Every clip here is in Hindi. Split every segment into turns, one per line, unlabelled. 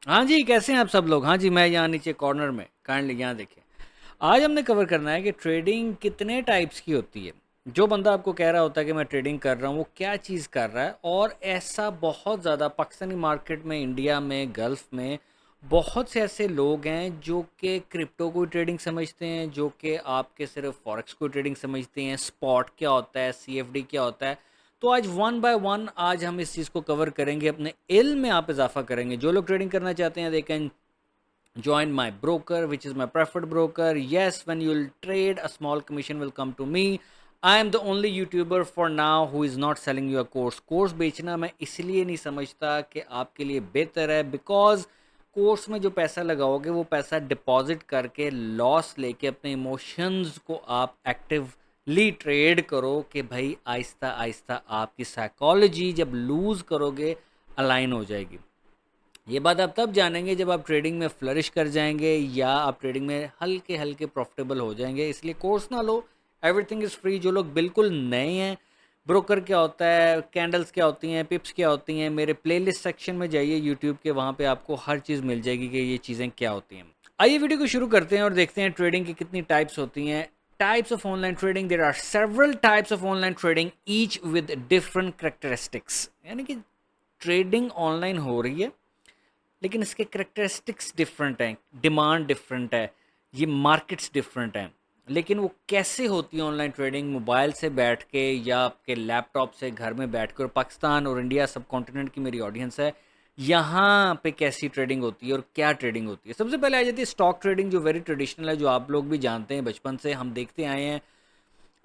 हाँ जी, कैसे हैं आप सब लोग? हाँ जी, मैं यहाँ नीचे कॉर्नर में, काइंडली यहाँ देखिए। आज हमने कवर करना है कि ट्रेडिंग कितने टाइप्स की होती है। जो बंदा आपको कह रहा होता है कि मैं ट्रेडिंग कर रहा हूँ, वो क्या चीज़ कर रहा है, और ऐसा बहुत ज़्यादा पाकिस्तानी मार्केट में, इंडिया में, गल्फ़ में बहुत से ऐसे लोग हैं जो कि क्रिप्टो को ट्रेडिंग समझते हैं, जो कि आपके सिर्फ फॉरेक्स को ट्रेडिंग समझते हैं, स्पॉट क्या होता है, सीएफडी क्या होता है। तो आज वन बाय वन आज हम इस चीज़ को कवर करेंगे, अपने इल्म में आप इजाफा करेंगे। जो लोग ट्रेडिंग करना चाहते हैं, they can join my broker, which is my preferred broker. Yes, when you'll trade, a small commission will come to me. I am the only YouTuber for now who is not selling you a course. Course बेचना मैं इसलिए नहीं समझता कि आपके लिए बेहतर है, बिकॉज कोर्स में जो पैसा लगाओगे वो पैसा डिपॉजिट करके लॉस लेके अपने इमोशंस को आप एक्टिवली ट्रेड करो कि भाई आहिस्ता आहिस्ता आपकी साइकोलॉजी जब लूज़ करोगे अलाइन हो जाएगी। ये बात आप तब जानेंगे जब आप ट्रेडिंग में फ्लरिश कर जाएंगे या आप ट्रेडिंग में हल्के हल्के प्रॉफिटेबल हो जाएंगे। इसलिए कोर्स ना लो, एवरीथिंग इज़ फ्री। जो लोग बिल्कुल नए हैं, ब्रोकर क्या होता है, कैंडल्स क्या होती हैं, पिप्स क्या होती हैं, मेरे प्लेलिस्ट सेक्शन में जाइए यूट्यूब के, वहाँ पे आपको हर चीज़ मिल जाएगी कि ये चीज़ें क्या होती हैं। आइए वीडियो को शुरू करते हैं और देखते हैं ट्रेडिंग की कितनी टाइप्स होती हैं। Types of online trading, there are several types of online trading, each with different characteristics. यानी कि ट्रेडिंग ऑनलाइन हो रही है, लेकिन इसके करेक्टरिस्टिक्स डिफरेंट हैं, डिमांड डिफरेंट है, ये मार्केट्स डिफरेंट हैं। लेकिन वो कैसे होती है ऑनलाइन ट्रेडिंग, मोबाइल से बैठ के या आपके लैपटॉप से घर में बैठ कर, पाकिस्तान और इंडिया सब कॉन्टिनेंट की मेरी ऑडियंस है, यहाँ पे कैसी ट्रेडिंग होती है और क्या ट्रेडिंग होती है। सबसे पहले आ जाती है स्टॉक ट्रेडिंग, जो वेरी ट्रेडिशनल है, जो आप लोग भी जानते हैं, बचपन से हम देखते आए हैं।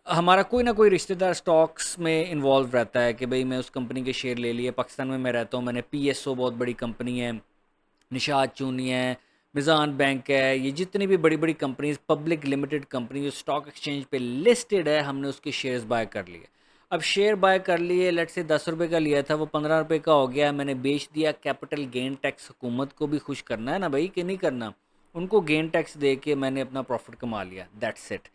हमारा कोई ना कोई रिश्तेदार स्टॉक्स में इन्वॉल्व रहता है कि भाई मैं उस कंपनी के शेयर ले लिए। पाकिस्तान में मैं रहता हूँ, मैंने पीएसओ बहुत बड़ी कंपनी है, निशात चूनी है, मिज़ान बैंक है, ये जितनी भी बड़ी बड़ी कंपनीज, पब्लिक लिमिटेड कंपनी जो स्टॉक एक्सचेंज पे लिस्टेड है, हमने उसके शेयर्स बाय कर लिए। अब शेयर बाय कर लिए, लेट से 10 रुपये का लिया था, वो 15 रुपये का हो गया, मैंने बेच दिया। कैपिटल गेन टैक्स हुकूमत को भी खुश करना है ना भाई, कि नहीं करना। उनको गेन टैक्स दे के मैंने अपना प्रॉफिट कमा लिया, दैट्स इट।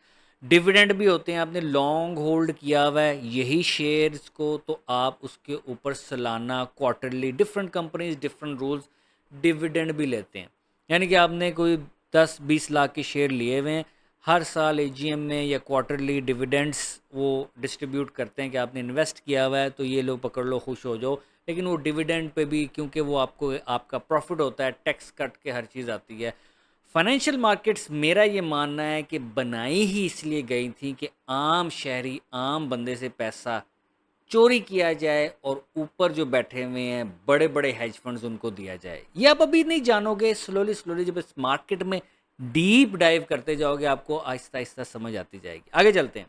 डिविडेंड भी होते हैं, आपने लॉन्ग होल्ड किया हुआ है यही शेयर्स को, तो आप उसके ऊपर सालाना, quarterly, different companies different rules, dividend भी लेते हैं। यानी कि आपने कोई 10-20 लाख के शेयर लिए हुए हैं, हर साल एजीएम में या क्वार्टरली डिविडेंड्स वो डिस्ट्रीब्यूट करते हैं कि आपने इन्वेस्ट किया हुआ है तो ये लो पकड़ लो, खुश हो जाओ। लेकिन वो डिविडेंड पे भी, क्योंकि वो आपको आपका प्रॉफिट होता है, टैक्स कट के हर चीज़ आती है। फाइनेंशियल मार्केट्स, मेरा ये मानना है कि बनाई ही इसलिए गई थी कि आम शहरी, आम बंदे से पैसा चोरी किया जाए और ऊपर जो बैठे हुए हैं बड़े बड़े हेज फंड्स, उनको दिया जाए। ये आप अभी नहीं जानोगे, स्लोली स्लोली जब इस मार्केट में डीप डाइव करते जाओगे, आपको आहिस्ता आहिस्ता समझ आती जाएगी। आगे चलते हैं।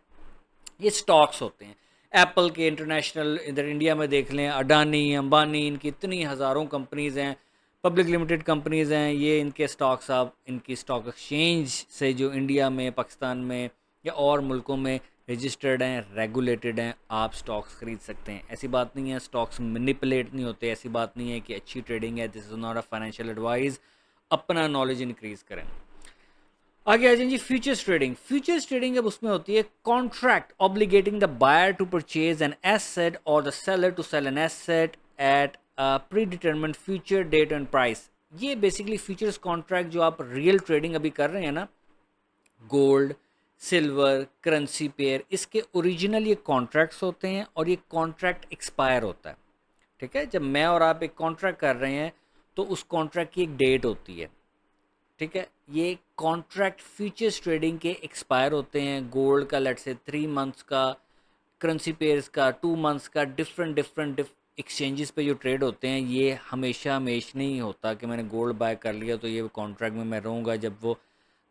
ये स्टॉक्स होते हैं एप्पल के, इंटरनेशनल, इधर इंडिया में देख लें, अडानी, अंबानी, इनकी इतनी हज़ारों कंपनीज़ हैं, पब्लिक लिमिटेड कंपनीज़ हैं। ये इनके स्टॉक्स आप इनकी स्टॉक एक्सचेंज से, जो इंडिया में, पाकिस्तान में या और मुल्कों में रजिस्टर्ड हैं, रेगुलेटेड हैं, आप स्टॉक्स खरीद सकते हैं। ऐसी बात नहीं है स्टॉक्स मैनिपुलेट नहीं होते, ऐसी बात नहीं है कि अच्छी ट्रेडिंग है। This is not a financial advice. अपना नॉलेज इंक्रीज़ करें। आगे आ जाए जी, फ्यूचर्स ट्रेडिंग। फ्यूचर्स ट्रेडिंग अब उसमें होती है contract obligating the buyer to purchase an asset और the seller to sell an asset at pre determined future date and price. ये बेसिकली फ्यूचर्स कॉन्ट्रैक्ट जो आप रियल ट्रेडिंग अभी कर रहे हैं ना, गोल्ड, सिल्वर, करेंसी पेयर, इसके ओरिजिनल ये कॉन्ट्रैक्ट्स होते हैं और ये कॉन्ट्रैक्ट एक्सपायर होता है। ठीक है, जब मैं और आप एक कॉन्ट्रैक्ट कर रहे हैं तो उस कॉन्ट्रैक्ट की एक डेट होती है। ठीक है, ये कॉन्ट्रैक्ट फ्यूचर्स ट्रेडिंग के एक्सपायर होते हैं। गोल्ड का लेट से 3 मंथ्स का, करेंसी पेयर्स का 2 मंथ्स का, डिफरेंट डिफरेंट एक्सचेंजेस पे जो ट्रेड होते हैं, ये हमेशा हमेश नहीं होता कि मैंने गोल्ड बाय कर लिया तो ये कॉन्ट्रैक्ट में मैं रहूँगा, जब वो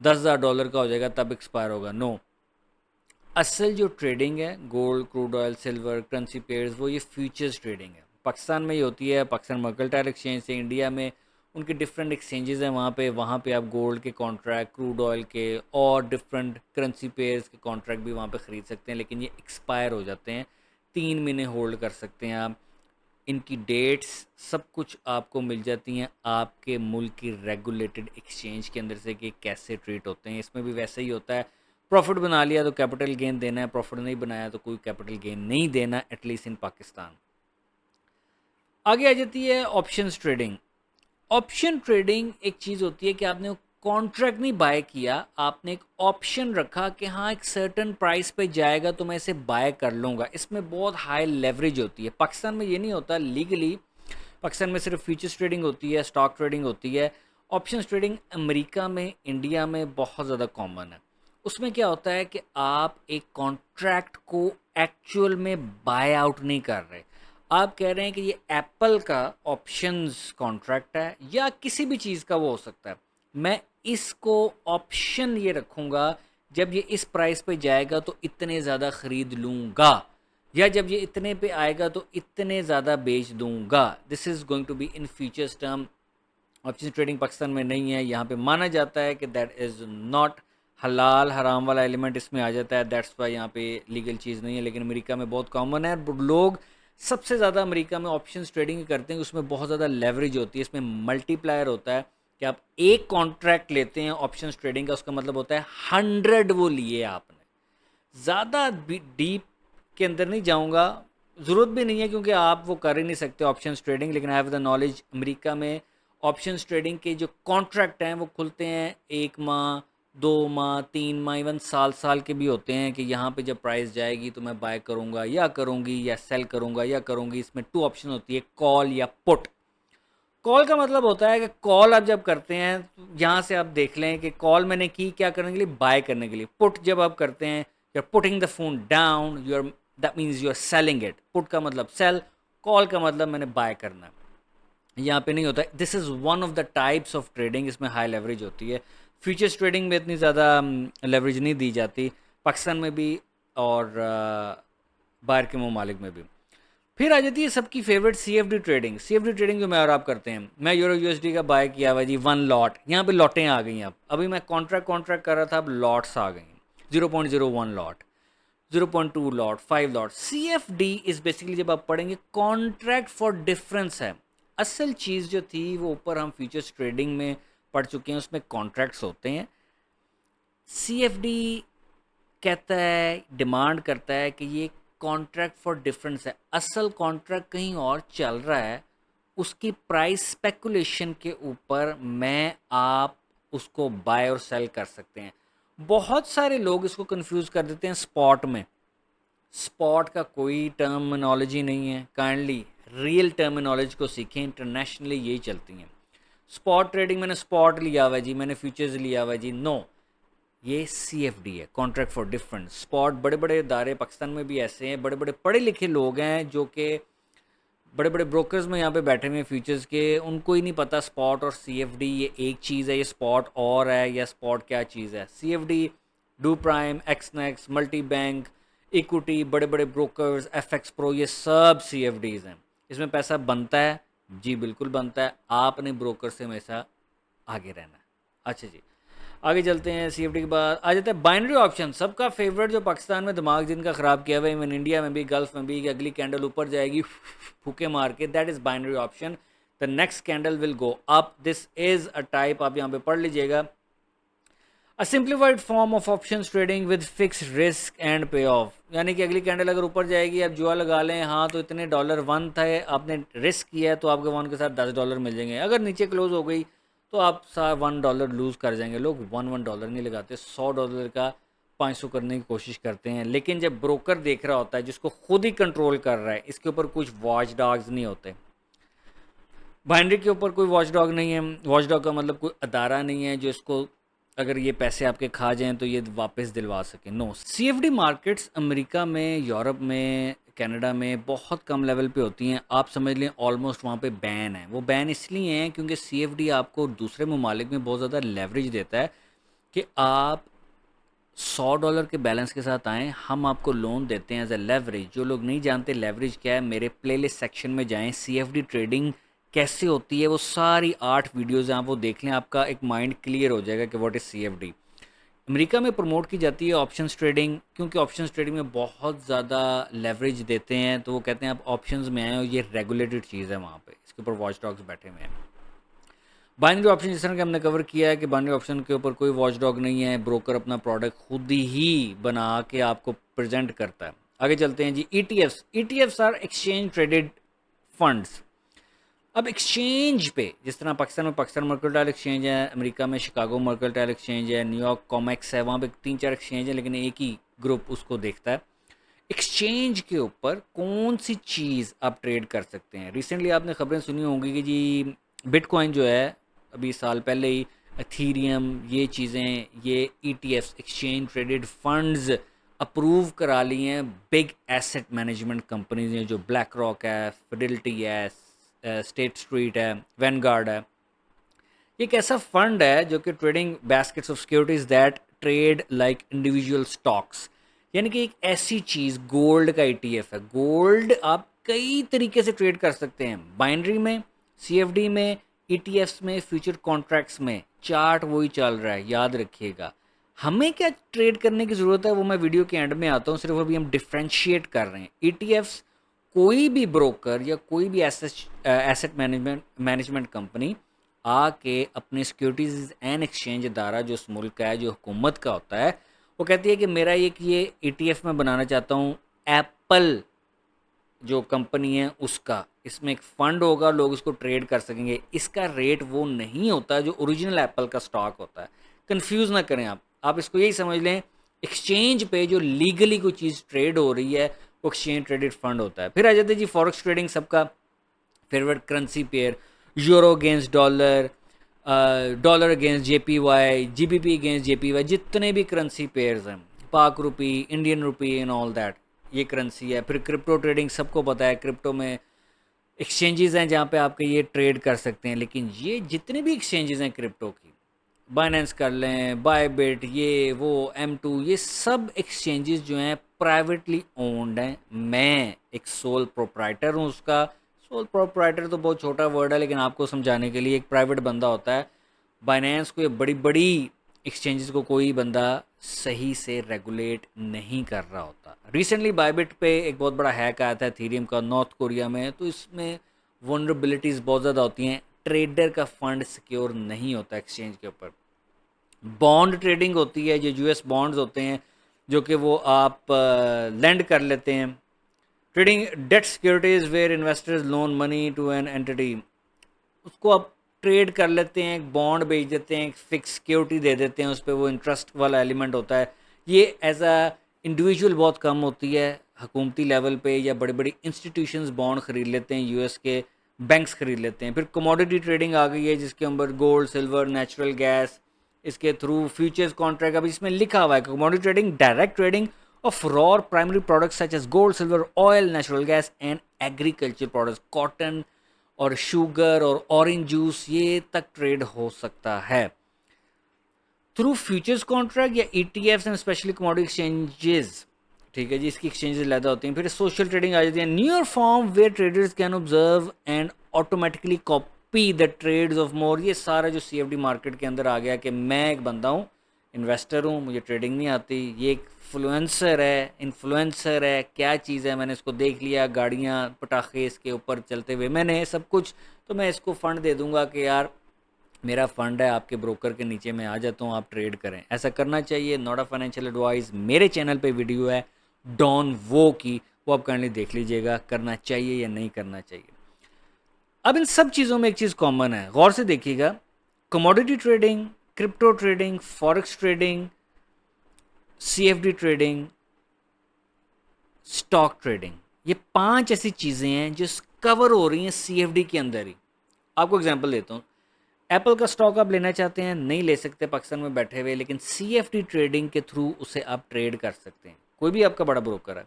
$10,000 का हो जाएगा तब एक्सपायर होगा। नो, असल जो ट्रेडिंग है gold, crude oil, silver, currency pairs, वो ये फ्यूचर्स ट्रेडिंग है। पाकिस्तान में ही होती है, पाकिस्तान मर्केंटाइल एक्सचेंज से। इंडिया में उनके डिफरेंट एक्सचेंजेस हैं, वहाँ पे आप गोल्ड के कॉन्ट्रैक्ट, क्रूड ऑयल के और डिफरेंट करेंसी पेयर्स के कॉन्ट्रैक्ट भी वहाँ पे ख़रीद सकते हैं, लेकिन ये एक्सपायर हो जाते हैं। 3 महीने होल्ड कर सकते हैं आप। इनकी डेट्स सब कुछ आपको मिल जाती हैं आपके मुल्क की रेगुलेटेड एक्सचेंज के अंदर से कि कैसे ट्रीट होते हैं। इसमें भी वैसे ही होता है, प्रॉफिट बना लिया तो कैपिटल गेन देना है, प्रॉफिट नहीं बनाया तो कोई कैपिटल गेन नहीं देना, एटलीस्ट इन पाकिस्तान। आगे आ जाती है ऑप्शंस ट्रेडिंग। ऑप्शन ट्रेडिंग एक चीज़ होती है कि आपने कॉन्ट्रैक्ट नहीं बाय किया, आपने एक ऑप्शन रखा कि हाँ एक सर्टन प्राइस पे जाएगा तो मैं इसे बाय कर लूँगा। इसमें बहुत हाई लेवरेज होती है। पाकिस्तान में ये नहीं होता लीगली। पाकिस्तान में सिर्फ फ्यूचर्स ट्रेडिंग होती है, स्टॉक ट्रेडिंग होती है। ऑप्शंस ट्रेडिंग अमेरिका में, इंडिया में बहुत ज़्यादा कॉमन है। उसमें क्या होता है कि आप एक कॉन्ट्रैक्ट को एक्चुअल में बाय आउट नहीं कर रहे। आप कह रहे हैं कि ये एप्पल का ऑप्शंस कॉन्ट्रैक्ट है या किसी भी चीज़ का वो हो सकता है। मैं इसको ऑप्शन ये रखूँगा, जब ये इस प्राइस पे जाएगा तो इतने ज़्यादा ख़रीद लूँगा, या जब ये इतने पे आएगा तो इतने ज़्यादा बेच दूँगा। This is going to be in futures term. Option trading Pakistan में नहीं है। यहाँ पे माना जाता है कि दैट इज़ नॉट हलाल, हराम वाला एलिमेंट इसमें आ जाता है। दैट्स वाई यहाँ पे लीगल चीज़ नहीं है, लेकिन अमेरिका में बहुत कॉमन है। लोग सबसे ज़्यादा अमेरिका में ऑप्शंस ट्रेडिंग करते हैं, उसमें बहुत ज़्यादा लेवरेज होती है, इसमें मल्टीप्लायर होता है कि आप एक कॉन्ट्रैक्ट लेते हैं ऑप्शंस ट्रेडिंग का, उसका मतलब होता है 100 वो लिए आपने। ज़्यादा डीप के अंदर नहीं जाऊँगा, ज़रूरत भी नहीं है क्योंकि आप वो कर ही नहीं सकते ऑप्शंस ट्रेडिंग। लेकिन I have the knowledge, America में ऑप्शंस ट्रेडिंग के जो कॉन्ट्रैक्ट हैं वो खुलते हैं 1 माह, 2 माह, 3 माह, इवन साल साल के भी होते हैं कि यहाँ पे जब प्राइस जाएगी तो मैं बाय करूँगा या करूँगी या सेल करूँगा या करूँगी। इसमें 2 ऑप्शन होती है, कॉल या पुट। कॉल का मतलब होता है कि कॉल आप जब करते हैं तो यहाँ से आप देख लें कि कॉल मैंने की क्या करने के लिए, बाय करने के लिए। पुट जब आप करते हैं, you are putting the phone down, you are, that means you are selling it. Put का मतलब सेल, कॉल का मतलब मैंने बाय करना है। यहाँ पे नहीं होता। This is one of the types of trading, इसमें हाई लेवरेज होती है। फ्यूचर्स ट्रेडिंग में इतनी ज़्यादा लेवरेज नहीं दी जाती, पाकिस्तान में भी और बाहर के ममालिक में भी। फिर आ जाती है सबकी favourite CFD trading. CFD trading जो मैं और आप करते हैं, मैं यूरो USD का बाय किया हुआ जी 1 लॉट, यहाँ पे लॉटें आ गई हैं। अब अभी मैं कॉन्ट्रैक्ट कर रहा था, अब लॉट्स आ गई। 0.01 lot, 0.2 lot, 5 lot. CFD is basically, जब आप पढ़ेंगे, कॉन्ट्रैक्ट फॉर डिफरेंस है। असल चीज़ जो थी वो ऊपर हम फ्यूचर्स ट्रेडिंग में पढ़ चुके हैं, उसमें कॉन्ट्रैक्ट्स होते हैं। CFD कहता है, डिमांड करता है कि ये कॉन्ट्रैक्ट फॉर डिफरेंस है। असल कॉन्ट्रैक्ट कहीं और चल रहा है, उसकी प्राइस स्पेकुलेशन के ऊपर मैं आप उसको बाय और सेल कर सकते हैं। बहुत सारे लोग इसको कंफ्यूज कर देते हैं स्पॉट में। स्पॉट का कोई टर्मिनोलॉजी नहीं है। काइंडली रियल टर्मिनोलॉजी को सीखें, इंटरनेशनली यही चलती हैं। स्पॉट ट्रेडिंग, मैंने स्पॉट लिया हुआ जी, मैंने फ्यूचर्स लिया हुआ जी, नो, ये CFD है, कॉन्ट्रैक्ट फॉर डिफरेंस। स्पॉट बड़े बड़े इदारे पाकिस्तान में भी ऐसे हैं, बड़े बड़े पढ़े लिखे लोग हैं जो कि बड़े बड़े ब्रोकर्स में यहाँ पे बैठे हुए हैं फ्यूचर्स के, उनको ही नहीं पता स्पॉट और CFD ये एक चीज़ है, ये स्पॉट और है, या स्पॉट क्या चीज़ है। CFD, Doo Prime, Exness, Multi Bank, Equiti, बड़े बड़े ब्रोकर्स, FX प्रो, ये सब CFDs हैं। इसमें पैसा बनता है जी, बिल्कुल बनता है। आपने ब्रोकर से हमेशा आगे रहना है। अच्छा जी, आगे चलते हैं। CFD के बाद आ जाता है बाइनरी ऑप्शन, सबका फेवरेट, जो पाकिस्तान में दिमाग जिनका ख़राब किया हुआ है, इवन इंडिया में भी, गल्फ में भी, कि अगली कैंडल ऊपर जाएगी फूके मार के, that is binary option. The next candle will go up, this is a type, आप यहाँ पे पढ़ लीजिएगा, अ simplified form of options trading with fix risk and पे ऑफ। यानी कि अगली कैंडल अगर ऊपर जाएगी, आप जुआ लगा लें, हाँ तो इतने डॉलर वन था, आपने रिस्क किया है तो आपके वन के साथ $10 मिल जाएंगे। अगर नीचे क्लोज हो गई तो आप $1 लूज़ कर जाएंगे। लोग वन डॉलर नहीं लगाते, $100 का 500 करने की कोशिश करते हैं। लेकिन जब ब्रोकर देख रहा होता है, जिसको खुद ही कंट्रोल कर रहा है, इसके ऊपर कुछ वॉच डॉग्स नहीं होते। बाइनरी के ऊपर कोई वॉच डॉग नहीं है। वॉच डॉग का मतलब कोई अदारा नहीं है जो इसको, अगर ये पैसे आपके खा जाएं तो ये वापस दिलवा सके। नो, CFD मार्केट्स अमेरिका में, यूरोप में, कनाडा में बहुत कम लेवल पे होती हैं। आप समझ लें ऑलमोस्ट वहाँ पे बैन है। वो बैन इसलिए हैं क्योंकि CFD आपको दूसरे ममालिक में बहुत ज़्यादा लेवरेज देता है कि आप $100 के बैलेंस के साथ आएँ, हम आपको लोन देते हैं एज ए लेवरेज। जो लोग नहीं जानते लेवरेज क्या है, मेरे प्लेलिस्ट सेक्शन में जाएं, CFD ट्रेडिंग कैसे होती है, वो सारी 8 वीडियोज़ हैं, आप वो देख लें, आपका एक माइंड क्लियर हो जाएगा कि व्हाट इज़ CFD। अमेरिका में प्रमोट की जाती है ऑप्शंस ट्रेडिंग, क्योंकि ऑप्शंस ट्रेडिंग में बहुत ज़्यादा लेवरेज देते हैं, तो वो कहते हैं आप ऑप्शंस में आए हो, ये रेगुलेटेड चीज़ है वहाँ पे, इसके ऊपर वॉच डॉग्स बैठे हुए हैं। बाइनरी ऑप्शन जिस तरह कि हमने कवर किया है कि बाइनरी ऑप्शन के ऊपर कोई वॉच डॉग नहीं है, ब्रोकर अपना प्रोडक्ट खुद ही बना के आपको प्रेजेंट करता है। आगे चलते हैं जी, ETFs। ETFs are exchange traded funds. अब एक्सचेंज पे, जिस तरह पाकिस्तान में पाकिस्तान मर्केंटाइल एक्सचेंज है, अमेरिका में शिकागो मर्केंटाइल एक्सचेंज है, न्यूयॉर्क कॉमेक्स है, वहाँ पे 3-4 एक्सचेंज है लेकिन एक ही ग्रुप उसको देखता है। एक्सचेंज के ऊपर कौन सी चीज़ आप ट्रेड कर सकते हैं? रिसेंटली आपने खबरें सुनी होंगी कि जी बिटकॉइन जो है, अभी साल पहले ही एथीरियम, ये चीज़ें, ये ETFs, exchange traded funds approve करा लिए हैं बिग एसेट मैनेजमेंट कंपनीज हैं, जो ब्लैक रॉक है, फिडेलिटी है, स्टेट स्ट्रीट है, वैनगार्ड है। ये एक ऐसा फंड है जो कि trading baskets of securities that trade like individual stocks, यानी कि एक ऐसी चीज़, गोल्ड का ईटीएफ है। गोल्ड आप कई तरीके से ट्रेड कर सकते हैं, बाइनरी में, सीएफडी में, ईटीएफ्स में, फ्यूचर कॉन्ट्रैक्ट्स में। चार्ट वही चल रहा है, याद रखिएगा। हमें क्या ट्रेड करने की ज़रूरत है वो मैं वीडियो के एंड में आता हूँ, सिर्फ अभी हम डिफ्रेंशिएट कर रहे हैं। ईटीएफ्स, कोई भी ब्रोकर या कोई भी एसेट मैनेजमेंट कंपनी आके अपने सिक्योरिटीज एंड एक्सचेंज अदारा जो उस मुल्क का है, जो हुकूमत का होता है, वो कहती है कि मेरा एक ये ईटीएफ में बनाना चाहता हूँ, एप्पल जो कंपनी है उसका, इसमें एक फ़ंड होगा, लोग इसको ट्रेड कर सकेंगे। इसका रेट वो नहीं होता जो ओरिजिनल एप्पल का स्टॉक होता है। कंफ्यूज ना करें आप इसको यही समझ लें, एक्सचेंज पे जो लीगली कोई चीज़ ट्रेड हो रही है वो एक्सचेंज ट्रेडेड फंड होता है। फिर आ जाते हैं जी फॉरेक्स ट्रेडिंग, सबका favourite currency pair, euro against dollar, dollar against JPY, GBP against JPY, जितने भी करेंसी पेयर्स हैं, Pak rupee, Indian rupee and all that, ये करेंसी है। फिर क्रिप्टो ट्रेडिंग, सबको पता है क्रिप्टो में एक्सचेंजेस हैं जहाँ पे आपके ये ट्रेड कर सकते हैं। लेकिन ये जितने भी एक्सचेंजेस हैं क्रिप्टो की, बाइनेंस कर लें, बायबिट, ये वो, M2, ये सब एक्सचेंजेस जो हैं प्राइवेटली ओन्ड हैं। मैं एक सोल प्रोप्राइटर हूँ उसका। सोल प्रोप्राइटर तो बहुत छोटा वर्ड है, लेकिन आपको समझाने के लिए एक प्राइवेट बंदा होता है। बाइनेंस को, ये बड़ी बड़ी एक्सचेंजेस को कोई बंदा सही से रेगुलेट नहीं कर रहा होता। रिसेंटली बायबिट पे एक बहुत बड़ा हैक आया था एथीरियम का, नॉर्थ कोरिया में, तो इसमें वनरेबिलिटीज़ बहुत ज़्यादा होती हैं। ट्रेडर का फंड सिक्योर नहीं होता एक्सचेंज के ऊपर। बॉन्ड ट्रेडिंग होती है, जो यूएस बॉन्ड्स होते हैं, जो कि वो आप लेंड कर लेते हैं। Trading debt securities where investors loan money to an entity, उसको आप ट्रेड कर लेते हैं, एक बॉन्ड बेच देते हैं, एक फिक्स सिक्योरिटी दे देते हैं, उस पर वो इंटरेस्ट वाला एलिमेंट होता है। ये एज अ इंडिविजुअल बहुत कम होती है, हुकूमती लेवल पे या बड़ी बड़ी इंस्टीट्यूशंस बॉन्ड खरीद लेते हैं, यूएस के बैंक्स खरीद लेते हैं। फिर कमोडिटी ट्रेडिंग आ गई है, जिसके अंदर गोल्ड, सिल्वर, नेचुरल गैस, इसके थ्रू फ्यूचर्स कॉन्ट्रैक्ट। अब इसमें लिखा हुआ है commodity trading, direct trading of raw primary products such as gold, silver, oil, natural gas and agriculture products, cotton और शुगर और ऑरेंज जूस, ये तक ट्रेड हो सकता है थ्रू फ्यूचर्स कॉन्ट्रैक्ट या ETFs and specially commodity exchanges. ठीक है जी, इसकी एक्सचेंजेस ज़्यादा होती हैं। फिर सोशल ट्रेडिंग आ जाती है, newer form where traders can observe and automatically copy the trades of more. ये सारा जो सीएफडी मार्केट के अंदर आ गया कि मैं एक बंदा हूँ, इन्वेस्टर हूँ, मुझे ट्रेडिंग नहीं आती, ये एक इन्फ्लुएंसर है, क्या चीज़ है, मैंने इसको देख लिया, गाड़ियाँ पटाखे इसके ऊपर चलते हुए, मैंने सब कुछ, तो मैं इसको फ़ंड दे दूंगा कि यार मेरा फंड है, आपके ब्रोकर के नीचे मैं आ जाता हूँ, आप ट्रेड करें। ऐसा करना चाहिए, नॉट अ फाइनेंशियल एडवाइस। मेरे चैनल पे वीडियो है डॉन वो की, वो आप करने देख लीजिएगा, करना चाहिए या नहीं करना चाहिए। अब इन सब चीज़ों में एक चीज़ कॉमन है, गौर से देखिएगा, commodity trading, crypto trading, forex trading, CFD trading, stock trading, ये 5 ऐसी चीज़ें हैं जो कवर हो रही हैं सीएफडी के अंदर ही। आपको एग्जांपल देता हूँ, एप्पल का स्टॉक आप लेना चाहते हैं, नहीं ले सकते पाकिस्तान में बैठे हुए, लेकिन सीएफडी ट्रेडिंग के थ्रू उसे आप ट्रेड कर सकते हैं, कोई भी आपका बड़ा ब्रोकर है।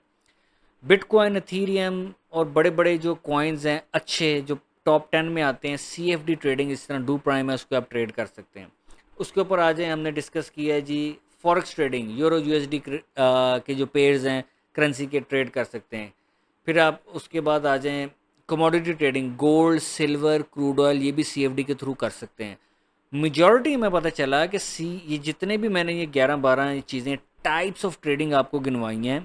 बिटकॉइन, एथीरियम और बड़े बड़े जो कॉइन्स हैं अच्छे, जो टॉप 10 में आते हैं, सीएफडी ट्रेडिंग, इस तरह डू प्राइम है, उसको आप ट्रेड कर सकते हैं। उसके ऊपर आ जाए, हमने डिस्कस किया है जी फॉरेक्स ट्रेडिंग, यूरो यूएसडी के जो पेयर्स हैं करेंसी के, ट्रेड कर सकते हैं। फिर आप उसके बाद आ जाएं commodity trading, gold, silver, crude oil, ये भी सीएफडी के थ्रू कर सकते हैं। मेजॉरिटी में पता चला कि ये जितने भी मैंने ये 11-12 चीज़ें, टाइप्स ऑफ ट्रेडिंग आपको गिनवाई हैं,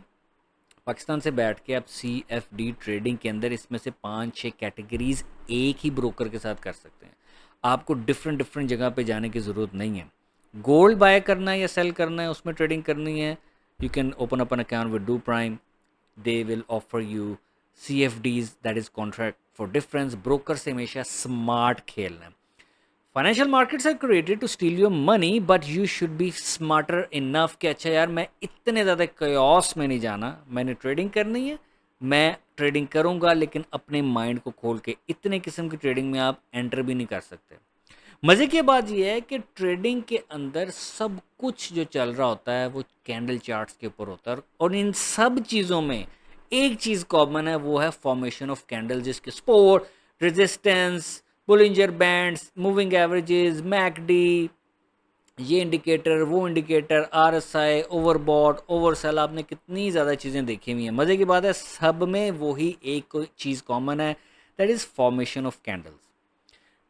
पाकिस्तान से बैठ के आप सीएफडी ट्रेडिंग के अंदर इसमें से 5-6 कैटेगरीज एक ही ब्रोकर के साथ कर सकते हैं। आपको डिफरेंट डिफरेंट जगह पे जाने की ज़रूरत नहीं है। गोल्ड बाय करना है या सेल करना है, उसमें ट्रेडिंग करनी है, you can open up an account with Doo Prime, they will offer you CFDs, that is for difference, broker से हमेशा स्मार्ट खेलना है। Financial markets are created to steal your money, but you should be smarter enough कि अच्छा यार मैं इतने ज़्यादा कयास में नहीं जाना, मैंने ट्रेडिंग करनी है, मैं ट्रेडिंग करूँगा, लेकिन अपने माइंड को खोल के इतने किस्म की ट्रेडिंग में आप एंटर भी नहीं कर सकते। मज़े की बात यह है कि ट्रेडिंग के अंदर सब कुछ जो चल रहा होता है वो कैंडल चार्ट्स के ऊपर होता है, और इन सब चीज़ों में एक चीज़ कॉमन है, वो है फॉर्मेशन ऑफ कैंडल, जिसके support, resistance, Bollinger bands, moving averages, McD, ये इंडिकेटर, वो इंडिकेटर, आरएसआई, ओवरबॉट, ओवरसेल, आपने कितनी ज़्यादा चीज़ें देखी हुई हैं। मज़े की बात है सब में वही एक चीज़ कॉमन है, that is formation of candles.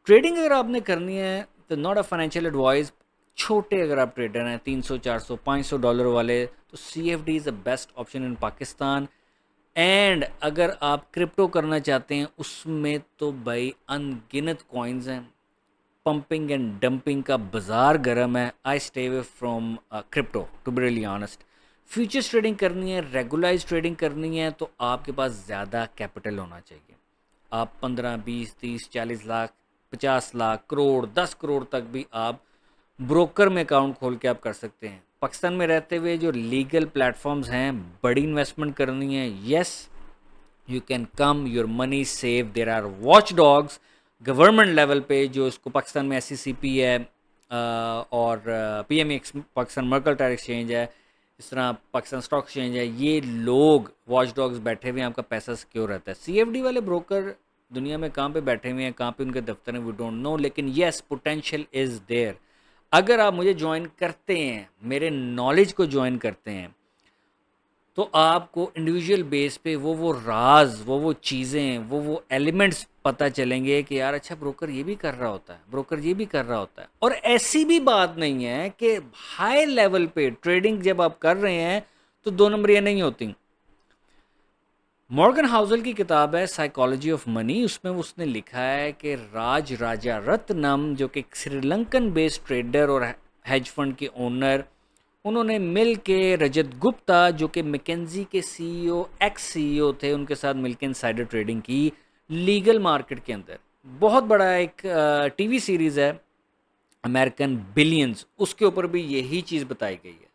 Trading अगर आपने करनी है तो नॉट अ फाइनेंशियल एडवाइस, छोटे अगर आप ट्रेडर हैं 300 400 500 डॉलर वाले, तो CFD is the best option in Pakistan. And अगर आप क्रिप्टो करना चाहते हैं उसमें तो भाई अनगिनत कॉइन्स हैं, पंपिंग एंड डंपिंग का बाजार गर्म है। I stay away from crypto to be really honest. Futures trading करनी है, रेगुलाइज ट्रेडिंग करनी है, तो आपके पास ज़्यादा कैपिटल होना चाहिए। आप 15 20 30 40 लाख 50 लाख करोड़ 10 करोड़ तक भी आप ब्रोकर में अकाउंट खोल के आप कर सकते हैं। पाकिस्तान में रहते हुए जो लीगल प्लेटफॉर्म्स हैं, बड़ी इन्वेस्टमेंट करनी है, yes you can come, your money save. There are watch dogs government level पे, जो इसको पाकिस्तान में SCCP है और PME पाकिस्तान मर्केंटाइल एक्सचेंज है, इस तरह पाकिस्तान स्टॉक एक्सचेंज है, ये लोग वॉच डॉग्स बैठे हुए हैं, आपका पैसा सिक्योर रहता है। CFD वाले ब्रोकर दुनिया में कहाँ पे बैठे हुए हैं, कहाँ पे उनके दफ्तर हैं, वी डोंट नो, लेकिन येस पोटेंशियल इज़ देयर। अगर आप मुझे ज्वाइन करते हैं, मेरे नॉलेज को ज्वाइन करते हैं, तो आपको इंडिविजुअल बेस पे वो राज, वो चीज़ें, वो एलिमेंट्स पता चलेंगे कि यार अच्छा ब्रोकर ये भी कर रहा होता है, ब्रोकर ये भी कर रहा होता है। और ऐसी भी बात नहीं है कि हाई लेवल पे ट्रेडिंग जब आप कर रहे हैं तो दो नंबरियाँ नहीं होती। मॉर्गन हाउसल की किताब है साइकोलॉजी ऑफ मनी, उसमें उसने लिखा है कि राज राजा रत्नम, जो कि श्रीलंकन बेस्ड ट्रेडर और हेज फंड के ओनर, उन्होंने मिल के रजत गुप्ता, जो कि मैकेंजी के CEO एक्स CEO थे, उनके साथ मिलकर इनसाइडर ट्रेडिंग की लीगल मार्केट के अंदर। बहुत बड़ा एक TV सीरीज़ है अमेरिकन बिलियंस, उसके ऊपर भी यही चीज़ बताई गई है।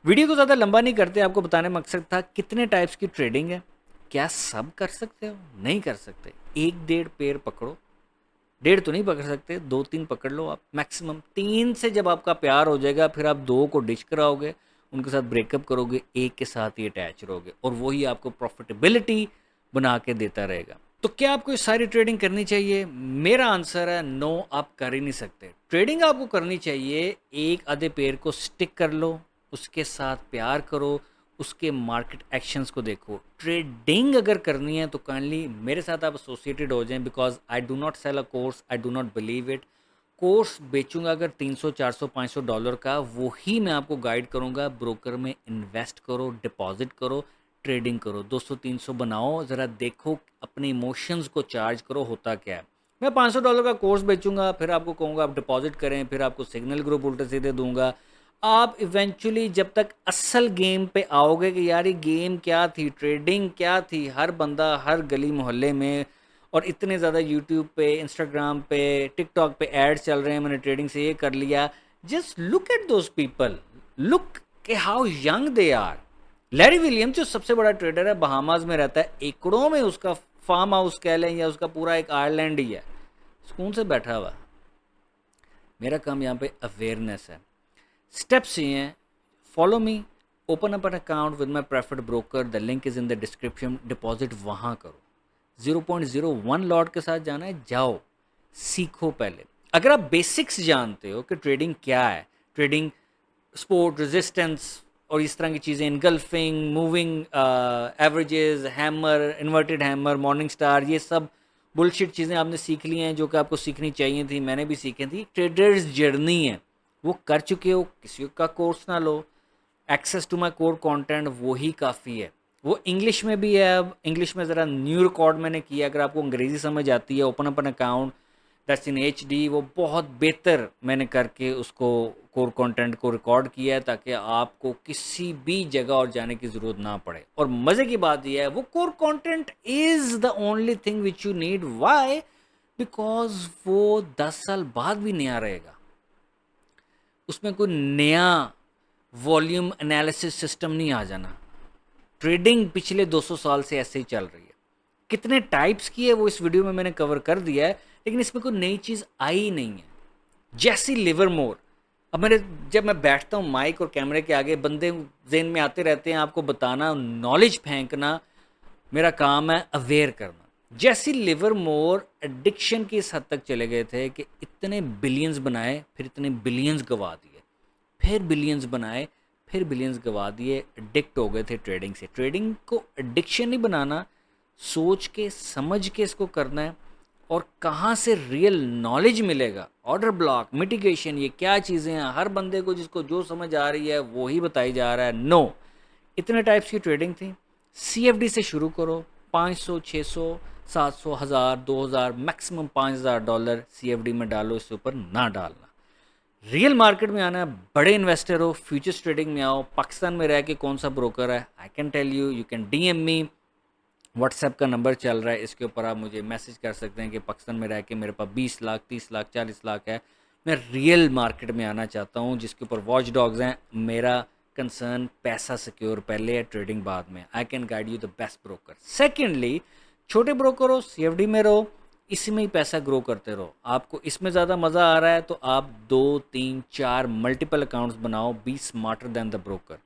वीडियो को ज़्यादा लंबा नहीं करते, आपको बताने मकसद था कितने टाइप्स की ट्रेडिंग है। क्या सब कर सकते हो? नहीं कर सकते। एक डेढ़ पेयर पकड़ो, डेढ़ तो नहीं पकड़ सकते, 2-3 पकड़ लो आप मैक्सिमम। 3 से जब आपका प्यार हो जाएगा, फिर आप 2 को डिच कराओगे, उनके साथ ब्रेकअप करोगे, एक के साथ ही अटैच रहोगे, और वही आपको प्रॉफिटेबिलिटी बना के देता रहेगा। तो क्या आपको ये सारी ट्रेडिंग करनी चाहिए? मेरा आंसर है नो, आप कर ही नहीं सकते। ट्रेडिंग आपको करनी चाहिए, एक आधे पेयर को स्टिक कर लो, उसके साथ प्यार करो, उसके मार्केट एक्शंस को देखो। ट्रेडिंग अगर करनी है तो काइंडली मेरे साथ आप एसोसिएटेड हो जाएं, because I do not sell a course, I do not believe it. Course बेचूंगा अगर 300 400 500 डॉलर का, वो ही मैं आपको गाइड करूंगा। ब्रोकर में इन्वेस्ट करो, डिपॉजिट करो, ट्रेडिंग करो, 200-300 बनाओ, ज़रा देखो, अपने इमोशंस को चार्ज करो, होता क्या है। मैं 500 डॉलर का कोर्स बेचूंगा, फिर आपको कहूँगा आप डिपॉजिट करें, फिर आपको सिग्नल ग्रुप उल्टे सीधे दूंगा। आप इवेंचुअली जब तक असल गेम पे आओगे कि यार ये गेम क्या थी, ट्रेडिंग क्या थी, हर बंदा हर गली मोहल्ले में, और इतने ज़्यादा यूट्यूब पे, इंस्टाग्राम पे, टिकटॉक पे ऐड चल रहे हैं, मैंने ट्रेडिंग से ये कर लिया। Just look at those people, look के how young they are. Larry Williams जो सबसे बड़ा ट्रेडर है, बहामास में रहता है, एकड़ों में उसका फार्म हाउस कह लें, या उसका पूरा एक आयरलैंड ही है, सुकून से बैठा हुआ। मेरा काम यहाँ पे अवेयरनेस है। स्टेप्स ये हैं, follow me, open up an account with my preferred broker, the link is in the description, deposit वहाँ करो। 0.01 लॉट के साथ जाना है, जाओ सीखो पहले। अगर आप बेसिक्स जानते हो कि ट्रेडिंग क्या है, ट्रेडिंग सपोर्ट, रेजिस्टेंस और इस तरह की चीज़ें, engulfing, moving averages, hammer, inverted hammer, morning star, ये सब बुलशिट चीज़ें आपने सीख ली हैं जो कि आपको सीखनी चाहिए थी, मैंने भी सीखी थी। ट्रेडर्स जर्नी है, वो कर चुके हो, किसी का कोर्स ना लो। Access to my core content वही काफ़ी है। वो इंग्लिश में भी है, अब इंग्लिश में ज़रा न्यू रिकॉर्ड मैंने किया। अगर आपको अंग्रेज़ी समझ आती है, open upon account, that's in HD, वो बहुत बेहतर मैंने करके उसको कोर कंटेंट को रिकॉर्ड किया है ताकि आपको किसी भी जगह और जाने की ज़रूरत ना पड़े। और मज़े की बात यह है वो core content is the only thing which you need. Why? Because वो 10 साल बाद भी नया रहेगा। उसमें कोई नया वॉल्यूम एनालिसिस सिस्टम नहीं आ जाना। ट्रेडिंग पिछले 200 साल से ऐसे ही चल रही है। कितने टाइप्स की है वो इस वीडियो में मैंने कवर कर दिया है, लेकिन इसमें कोई नई चीज़ आई नहीं है। जैसी लिवरमोर, अब जब मैं बैठता हूँ माइक और कैमरे के आगे, बंदे जेन में आते रहते हैं, आपको बताना, नॉलेज फेंकना मेरा काम है, अवेयर करना। जैसी लिवरमोर एडिक्शन की इस हद तक चले गए थे कि इतने बिलियंस बनाए, फिर इतने बिलियंस गवा दिए, फिर बिलियंस बनाए, फिर बिलियंस गवा दिए। एडिक्ट हो गए थे ट्रेडिंग से। ट्रेडिंग को एडिक्शन नहीं बनाना, सोच के समझ के इसको करना है। और कहाँ से रियल नॉलेज मिलेगा, ऑर्डर ब्लॉक, मिटिगेशन, ये क्या चीज़ें हैं, हर बंदे को जिसको जो समझ आ रही है वो ही बताई जा रहा है। नो, इतने टाइप्स की ट्रेडिंग थी। CFD से शुरू करो, 500, 600, 700, 1000, 2000, मैक्सिमम $5000 CFD में डालो, इससे ऊपर ना डालना। रियल मार्केट में आना है, बड़े इन्वेस्टर हो, फ्यूचर्स ट्रेडिंग में आओ। पाकिस्तान में रह के कौन सा ब्रोकर है, I can tell you, you can DM me, WhatsApp का नंबर चल रहा है, इसके ऊपर आप मुझे मैसेज कर सकते हैं कि पाकिस्तान में रह के मेरे पास 20 लाख, 30 लाख, 40 लाख है, मैं रियल मार्केट में आना चाहता हूँ जिसके ऊपर वॉच डॉग्स हैं। मेरा कंसर्न पैसा सिक्योर पहले है, ट्रेडिंग बाद में। I can guide you the best broker. Secondly, छोटे ब्रोकर हो, CFD में रहो, इसी में ही पैसा ग्रो करते रहो। आपको इसमें ज़्यादा मज़ा आ रहा है तो आप 2, 3, 4 मल्टीपल अकाउंट्स बनाओ। Be smarter than the broker.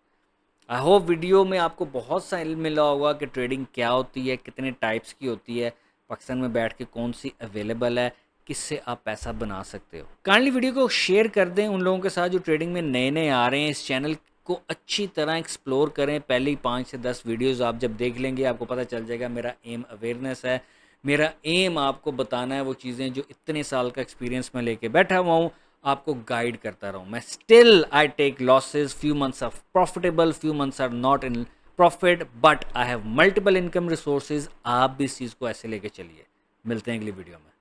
I hope video में आपको बहुत सा इल्म मिला होगा कि ट्रेडिंग क्या होती है, कितने टाइप्स की होती है, पाकिस्तान में बैठ के कौन सी अवेलेबल है, किससे आप पैसा बना सकते हो। काइंडली वीडियो को शेयर कर दें उन लोगों के साथ जो ट्रेडिंग में नए नए आ रहे हैं। इस चैनल को अच्छी तरह एक्सप्लोर करें। पहली 5 से 10 वीडियोज़ आप जब देख लेंगे आपको पता चल जाएगा मेरा एम अवेयरनेस है। मेरा एम आपको बताना है वो चीज़ें जो इतने साल का एक्सपीरियंस में लेके बैठा हुआ हूँ, आपको गाइड करता रहूँ। मैं still I take losses, few months are profitable, few months are not in profit, but I have multiple income resources. आप भी इस चीज़ को ऐसे लेके चलिए। मिलते हैं अगली वीडियो में।